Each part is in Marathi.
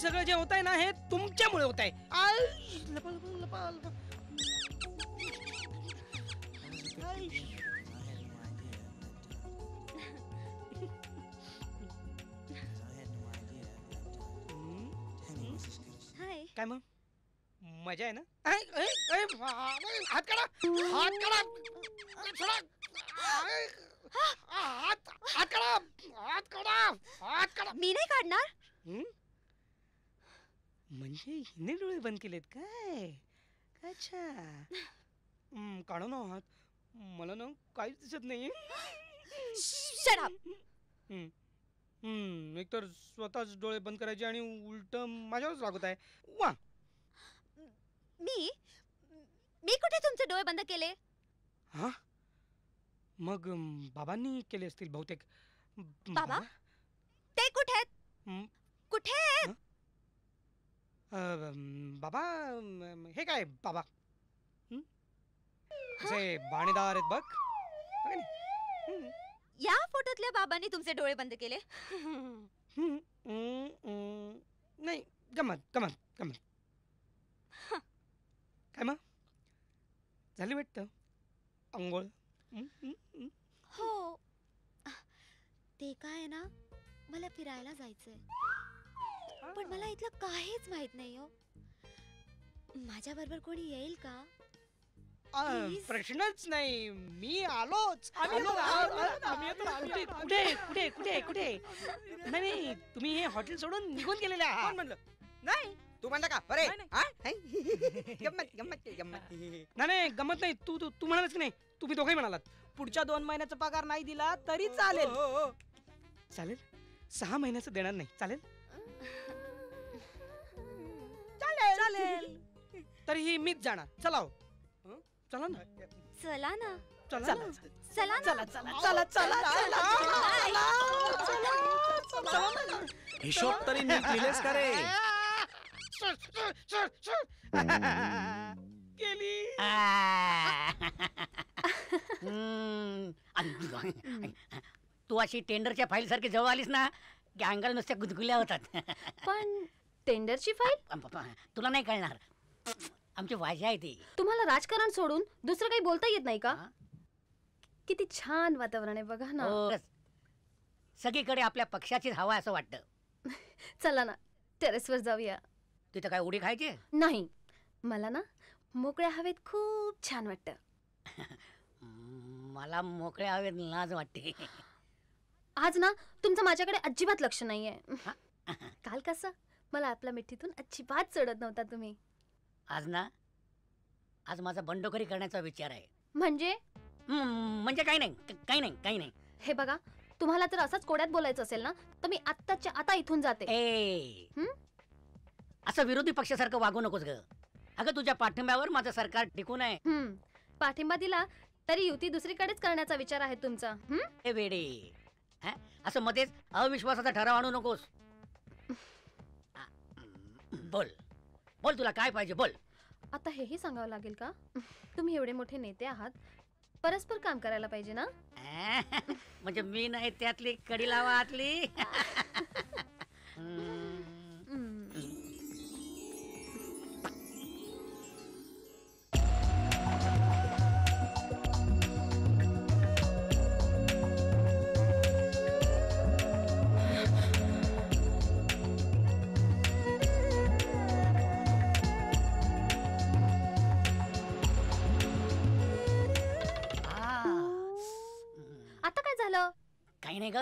सगळं जे होत आहे ना हे तुमच्यामुळे होत आहे. काय मग मजा आहे ना? हात काढा, हात काढा, हात काढा, हात काढा, हात काढा. मी नाही काढणार. म्हणजे हिने डोळे बंद केलेत काय? अच्छा. काढू ना हात. मला ना काहीच दिसत नाही. Shut up. एकतर स्वतःच डोळे बंद करायचे आणि उलट माझ्यावरच रागवत आहे. वा. मी मी कुठे तुमचे डोळे बंद केले? हा मग बाबांनी केले असतील बहुतेक. बाबा ते कुठे आहेत? कुठे आहेत? बाबा हे काय बाबा असे बाणेदार आहेत बघ. या फोटोतल्या बाबांनी तुमचे डोळे बंद केले? नाही गमत गमत गमत. काय मग झाली वाटतं अंघोळ? हो ते काय ना मला फिरायला जायचंय पण मला इथलं काहीच माहित नाही हो. माझ्या बरोबर कोणी येईल का? प्रश्नच नाही. मी आलोच. कुठे कुठे कुठे कुठे? नाही तुम्ही हे हॉटेल सोडून निघून गेलेले आहात. म्हणलं नाही तू म्हणला का? अरे गंमत गंमत गंमत. नाही गमत नाही. तू तू तू म्हणालास की नाही? तुम्ही दोघंही म्हणालात पुढच्या 2 महिन्याचा पगार नाही दिला तरी चालेल. चालेल. 6 महिन्याचं देणार नाही. चालेल चालेल. तरीही मीच जाणार. चला हो. चला ना. चला ना. चला चला चला चला चला चला. हिशोब तरी नीट लिहिलेस का रे? गेली. तू अशी टेंडरच्या फाईल सारखी जवळ आलीस ना की अंगाला नुसत्या गुदगुल्या होतात. पण टेंडरची फाईल तुला नाही कळणार. आमची भाषा आहे ती. तुम्हाला राजकारण सोडून दुसरं काही बोलता येत नाही का? किती छान वातावरण आहे बघा ना. सगळीकडे आपल्या पक्षाचीच हवा असं वाटतं. चला ना टेरेसवर जाऊया. तिथं काय उडी खायची? नाही मला ना मोकळ्या हवेत खूप छान वाटतं. मला मोकळ्या हवेत लाज वाटते. आज ना तुमचं माझ्याकडे अजिबात लक्ष नाहीये. काल कसं मला आपल्या मिठीतून अजिबात सोडत नव्हता तुम्ही. आज ना आज माझा बंडखोरी करण्याचा विचार आहे. म्हणजे म्हणजे काही नाही काही नाही काही नाही. हे बघा तुम्हाला जर असंच कोड्यात बोलायचं असेल ना तर मी आत्ताच्या आता इथून जाते. असं विरोधी पक्षासारखं वागू नकोस ग. अगं तुझ्या पाठिंब्यावर माझं सरकार टिकून आहे. पाठिंबा दिला तरी युती दुसरीकडेच करण्याचा विचार आहे तुमचा. हे वेडे असं मध्येच अविश्वासाचा ठराव आणू नकोस. बोल बोल तुला काय पाहिजे बोल. आता हेही सांगावं लागेल का? तुम्ही एवढे मोठे नेते आहात परस्पर काम करायला पाहिजे ना. म्हणजे मी नाही त्यातली कडी लावा आतली. काही नाही ग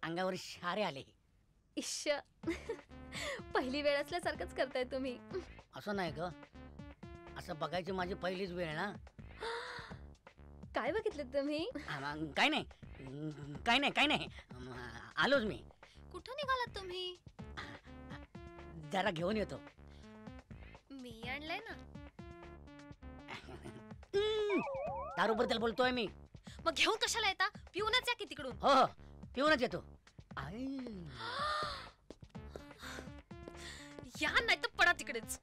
अंगावर शारे आले. इश्श पहिली वेळ असल्यासारखंच करताय तुम्ही. असं नाही ग असं बघायची माझी पहिलीच वेळ ना. काय बघितलं तुम्ही? काय नाही काय नाही काय नाही आलोच मी. कुठं निघालात तुम्ही? जरा घेऊन येतो. मी आणलंय ना. दारूबद्दल बोलतोय मी. मग घेऊन कशाला येता? पिऊनच या की तिकडून. हो पिऊनच येतो. या नाही तर पडा तिकडेच.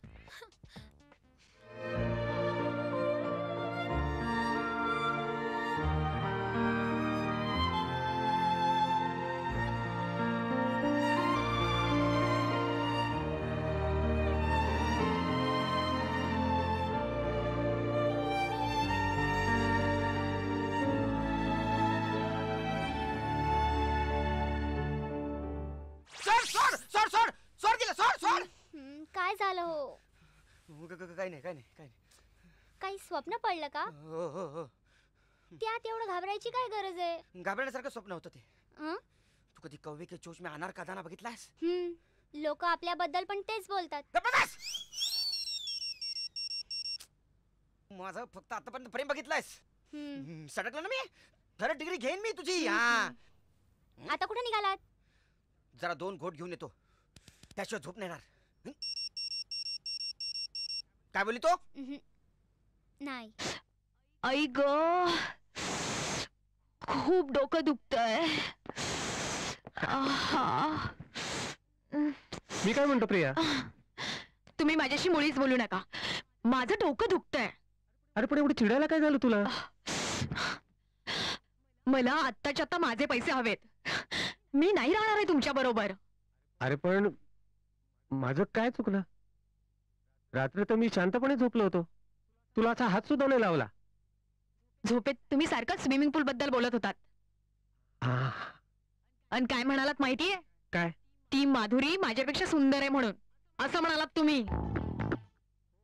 काय नाही काय नाही काय नाही. काही स्वप्न पडलं का? हो हो हो. त्यात एवढं घाबरायची काय गरज आहे? घाबरण्यासारखं स्वप्न होतं ते. हं? तू कधी कव्वे के जोश में अनार का दाना बघितलास? लोक आपल्याबद्दल पण तेच बोलतात. जबरदस्त! माझं फक्त आतापर्यंत प्रेम बघितलायस. सडकलं ना मी. जरा डिग्री घेईन मी तुझी. हा आता कुठे निघालात? जरा 2 घोट घेऊन येतो, त्याशिवाय झोप नाही येणार. काय बोलली तो? नाही. आई ग, खूप डोकं दुखतंय. मी काय म्हणतो प्रिया? तुम्ही माझ्याशी मुळीच बोलू नका. माझं डोकं दुखतंय. अरे पण एवढं चिडायला काय झालं तुला? मला आत्ताच्या आता माझे पैसे हवेत. मी नाही राहणार आहे तुमच्या बरोबर. अरे पण माझं काय चुकलं? रात्री तर मी शांतपणे झोपलो होतो, तुला असा हात सुद्धा नाही लावला. झोपेत तुम्ही सारखं स्विमिंग पूल बद्दल बोलत होतात. आणि काय म्हणालात माहितीये? काय? ती माधुरी माझ्यापेक्षा सुंदर आहे म्हणून असं म्हणालात तुम्ही.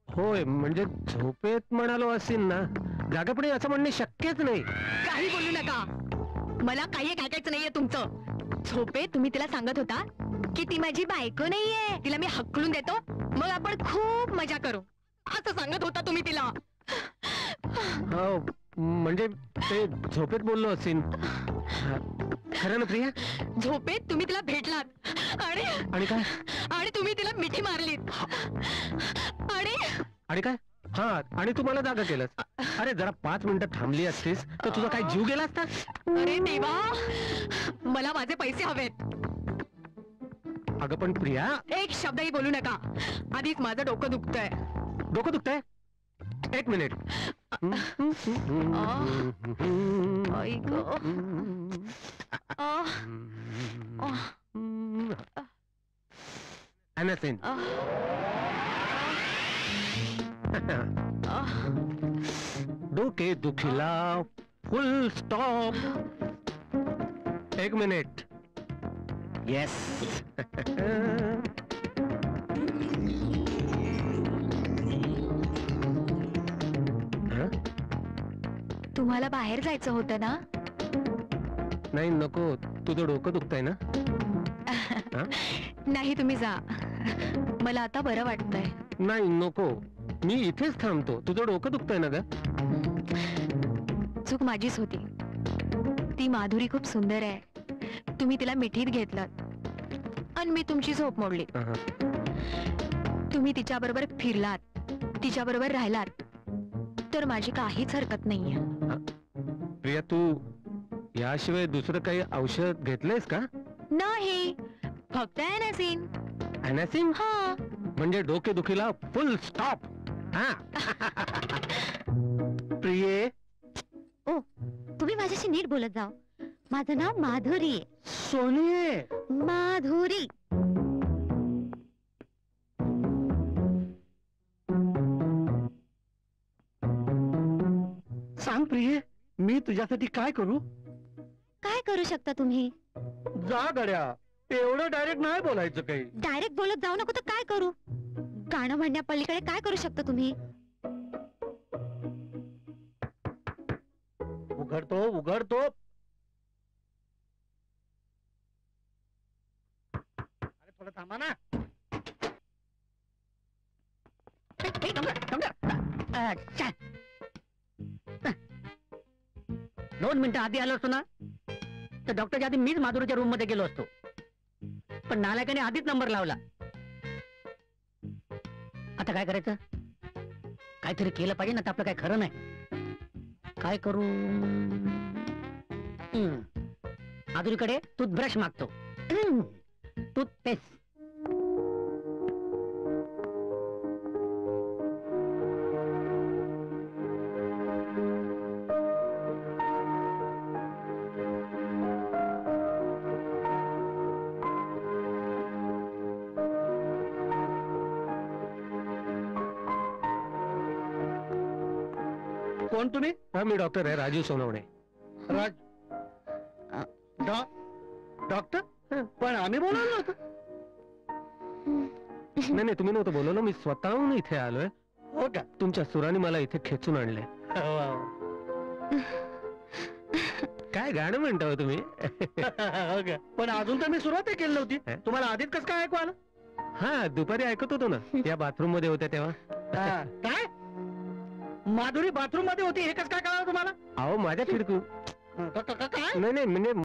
होय, म्हणजे झोपेत म्हणालो असेल ना, जागेपणे असं म्हणणे शक्यच नाही. काही बोलू नका. मला काही ऐकायचं नाहीये तुमचं. झोपेत तुम्ही तिला सांगत होता की ती माझी बायको नाहीये, तिला मी हकलून देतो, मग आपण खूप मजा करू, असं सांगत होता तुम्ही तिला. हो, म्हणजे ते झोपेत बोललो असेल. खरं ना प्रिया? झोपेत तुम्ही तिला भेटलात आणि काय? आणि तुम्ही तिला मिठी मारलीत. आणि काय? हा, आणि तू मला जागा केलंस. अरे जरा 5 मिनिटं थांबली असतीस तर तुझा काय जीव गेला असता? अरे देवा, मला माझे पैसे हवेत. अगं पण प्रिया, एक शब्दही बोलू नका. आधीच माझं डोकं दुखतंय. डोकं दुखतंय? 1 मिनिट. आई गं. एनासिन. डोके दुखीला फुल स्टॉप. 1 मिनिट. येस. तुम्हाला बाहेर जायचं होतं ना? नाही नको, तुझं डोकं दुखतंय ना? नाही, तुम्ही जा. मला आता बरं वाटतंय. नाही नको, मी इथेच थांबतो. तुझं डोकं दुखतंय ना ग? चूक माझीच होती. ती माधुरी खूप सुंदर आहे. तुम्ही तिला मिठीत घेतलं आणि मी तुमची झोप मोडली. तुम्ही तिच्या बरोबर फिरलात, तिच्या बरोबर राहिलात, तर माझी काहीच हरकत नाहीये. प्रिया, तू याशिवाय दुसरं काही औषध घेतलंयस का? नाही, फक्त एनासिन. एनासिन? हा. म्हणजे डोके दुखीला फुल स्टॉप. हा. प्रिये, ओ, तुम्ही माझ्याशी नीट बोलत जाओ. माझं नाव माधुरी आहे. सोनिये. माधुरी. सांग प्रिये, मी तुझ्यासाठी काय करू? काय करू शकता तुम्ही? जा गड्या, एवढं डायरेक्ट नाही बोलायचं काही. डायरेक्ट बोलत जाऊ नको तर काय करू? गाणं म्हणण्या पलीकडे काय करू शकता तुम्ही? उघडतो उघडतो. अरे थोडं थांबा ना. 2 मिनिटं आधी आलो असतो ना तर डॉक्टरच्या आधी मीच माधुरीच्या रूम मध्ये गेलो असतो, पण नालायकाने आधीच नंबर लावला. आता काय करायचं? काहीतरी केलं पाहिजे ना, तर आपलं काय खरं नाही. काय करू? माधुरीकडे टूथब्रश मागतो. टूथपेस्ट. कोण तुम्ही? हा, मी डॉक्टर आहे, राजीव सोनवणे. डॉक्टर? पण आम्ही बोलवलं होतं. नाही नाही तुम्ही नव्हतं बोलवलं, मी स्वतःहून इथे आलोय. हो का? तुमच्या सुराने मला इथे खेचून आणले. काय गाणं म्हणता तुम्ही? हो का? पण अजून तर मी सुरुवात केली नव्हती. तुम्हाला आधीच कसं काय ऐकू आलं? हा दुपारी ऐकत होतो ना, या बाथरूम मध्ये होत्या तेव्हा. काय माधुरी बाथरूम मध्ये होती हे कसं काय कळालं तुम्हाला? अहो माझ्या फिरकू काय नाही नाही म्हणजे